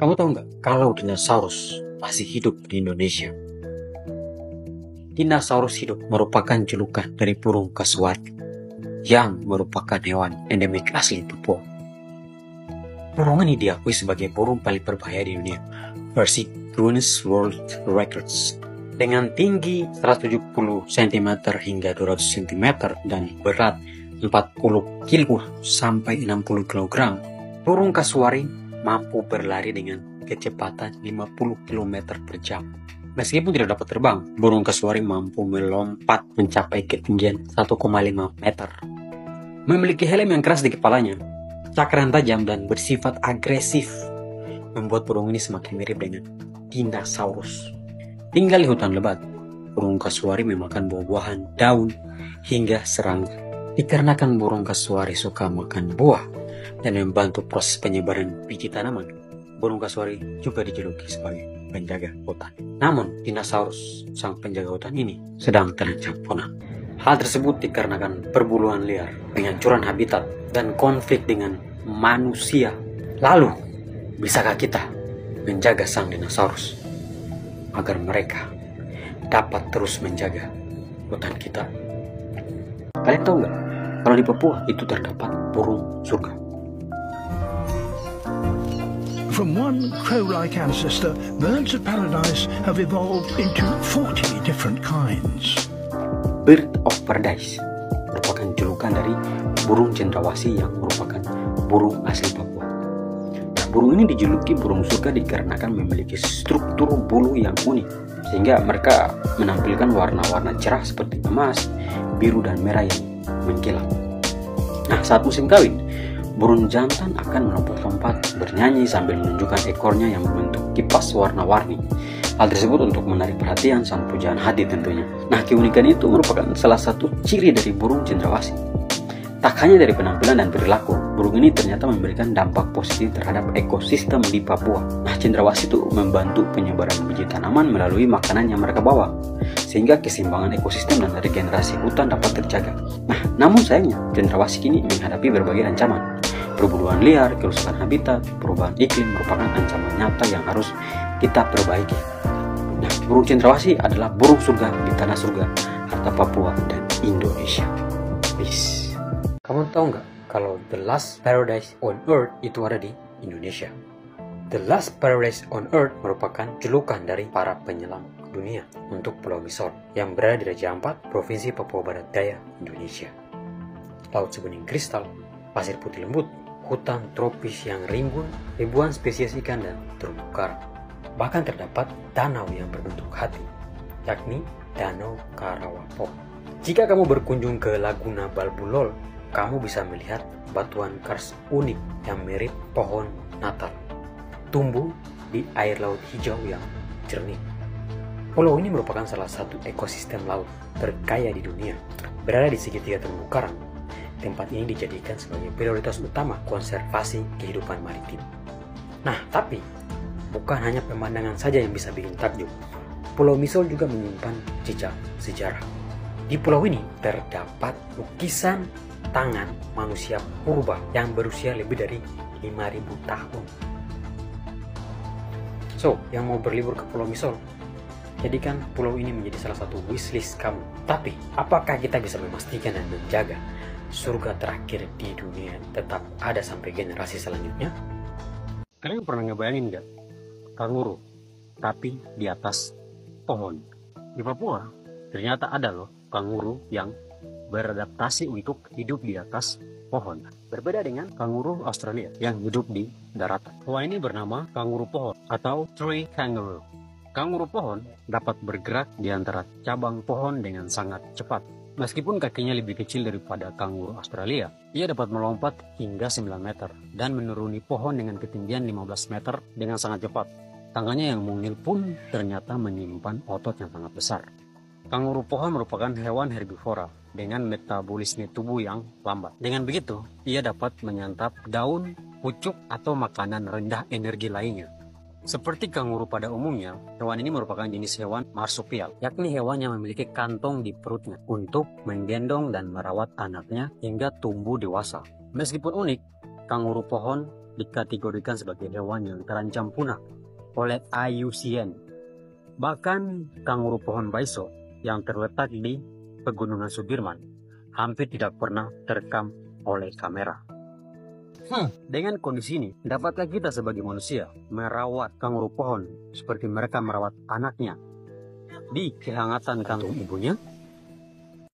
Kamu tahu nggak kalau dinosaurus masih hidup di Indonesia? Dinosaurus hidup merupakan julukan dari burung kasuari yang merupakan hewan endemik asli Papua. Burung ini diakui sebagai burung paling berbahaya di dunia versi Guinness World Records dengan tinggi 170 cm hingga 200 cm dan berat 40 kg sampai 60 kg. Burung kasuari mampu berlari dengan kecepatan 50 km per jam. Meskipun tidak dapat terbang, burung kasuari mampu melompat mencapai ketinggian 1,5 meter. Memiliki helm yang keras di kepalanya, cakram tajam dan bersifat agresif, membuat burung ini semakin mirip dengan dinosaurus. Tinggal di hutan lebat, burung kasuari memakan buah-buahan, daun, hingga serangga. Dikarenakan burung kasuari suka makan buah dan membantu proses penyebaran biji tanaman, burung kasuari juga dijuluki sebagai penjaga hutan. Namun, dinosaurus, sang penjaga hutan ini, sedang terancam punah. Hal tersebut dikarenakan perburuan liar, penghancuran habitat, dan konflik dengan manusia. Lalu, bisakah kita menjaga sang dinosaurus agar mereka dapat terus menjaga hutan kita? Kalian tahu nggak kalau di Papua itu terdapat burung surga? From one crow-like ancestor, birds of paradise have evolved into 40 different kinds. Bird of Paradise merupakan julukan dari burung cendrawasih yang merupakan burung asli Papua. Nah, burung ini dijuluki burung surga dikarenakan memiliki struktur bulu yang unik, sehingga mereka menampilkan warna-warna cerah seperti emas, biru, dan merah yang mengkilap. Nah, saat musim kawin, burung jantan akan melompat-lompat bernyanyi sambil menunjukkan ekornya yang membentuk kipas warna-warni. Hal tersebut untuk menarik perhatian sang pujaan hati tentunya. Nah, keunikan itu merupakan salah satu ciri dari burung cendrawasih. Tak hanya dari penampilan dan perilaku, burung ini ternyata memberikan dampak positif terhadap ekosistem di Papua. Nah, cendrawasih itu membantu penyebaran biji tanaman melalui makanan yang mereka bawa, sehingga keseimbangan ekosistem dan regenerasi hutan dapat terjaga. Nah, namun sayangnya, cendrawasih kini menghadapi berbagai ancaman. Perburuan liar, kerusakan habitat, perubahan iklim merupakan ancaman nyata yang harus kita perbaiki. Nah, burung cendrawasih adalah burung surga di tanah surga, harta Papua dan Indonesia. Peace. Kamu tahu nggak kalau the last paradise on earth itu ada di Indonesia? The last paradise on earth merupakan julukan dari para penyelam dunia untuk Pulau Misol yang berada di Raja Ampat, Provinsi Papua Barat Daya, Indonesia. Laut sebening kristal, pasir putih lembut, hutan tropis yang rimbun, ribuan spesies ikan dan terumbu karang. Bahkan terdapat danau yang berbentuk hati, yakni Danau Karawapo. Jika kamu berkunjung ke Laguna Balbulol, kamu bisa melihat batuan kars unik yang mirip pohon Natal, tumbuh di air laut hijau yang jernih. Pulau ini merupakan salah satu ekosistem laut terkaya di dunia, berada di segitiga terumbu karang. Tempat ini dijadikan sebagai prioritas utama konservasi kehidupan maritim. Nah, tapi bukan hanya pemandangan saja yang bisa bikin takjub. Pulau Misol juga menyimpan jejak sejarah. Di pulau ini terdapat lukisan tangan manusia purba yang berusia lebih dari 5.000 tahun. So, yang mau berlibur ke Pulau Misol, jadikan pulau ini menjadi salah satu wishlist kamu. Tapi, apakah kita bisa memastikan dan menjaga surga terakhir di dunia tetap ada sampai generasi selanjutnya? Kalian pernah ngebayangin gak kanguru tapi di atas pohon? Di Papua ternyata ada loh kanguru yang beradaptasi untuk hidup di atas pohon. Berbeda dengan kanguru Australia yang hidup di daratan. Hewan ini bernama kanguru pohon atau tree kangaroo. Kanguru pohon dapat bergerak di antara cabang pohon dengan sangat cepat. Meskipun kakinya lebih kecil daripada kanguru Australia, ia dapat melompat hingga 9 meter dan menuruni pohon dengan ketinggian 15 meter dengan sangat cepat. Tangannya yang mungil pun ternyata menyimpan otot yang sangat besar. Kanguru pohon merupakan hewan herbivora dengan metabolisme tubuh yang lambat. Dengan begitu, ia dapat menyantap daun, pucuk, atau makanan rendah energi lainnya. Seperti kanguru pada umumnya, hewan ini merupakan jenis hewan marsupial, yakni hewan yang memiliki kantong di perutnya untuk menggendong dan merawat anaknya hingga tumbuh dewasa. Meskipun unik, kanguru pohon dikategorikan sebagai hewan yang terancam punah oleh IUCN. Bahkan kanguru pohon baiso yang terletak di Pegunungan Sudirman hampir tidak pernah terekam oleh kamera. Dengan kondisi ini, dapatkah kita sebagai manusia merawat kanguru pohon seperti mereka merawat anaknya di kehangatan kandung ibunya?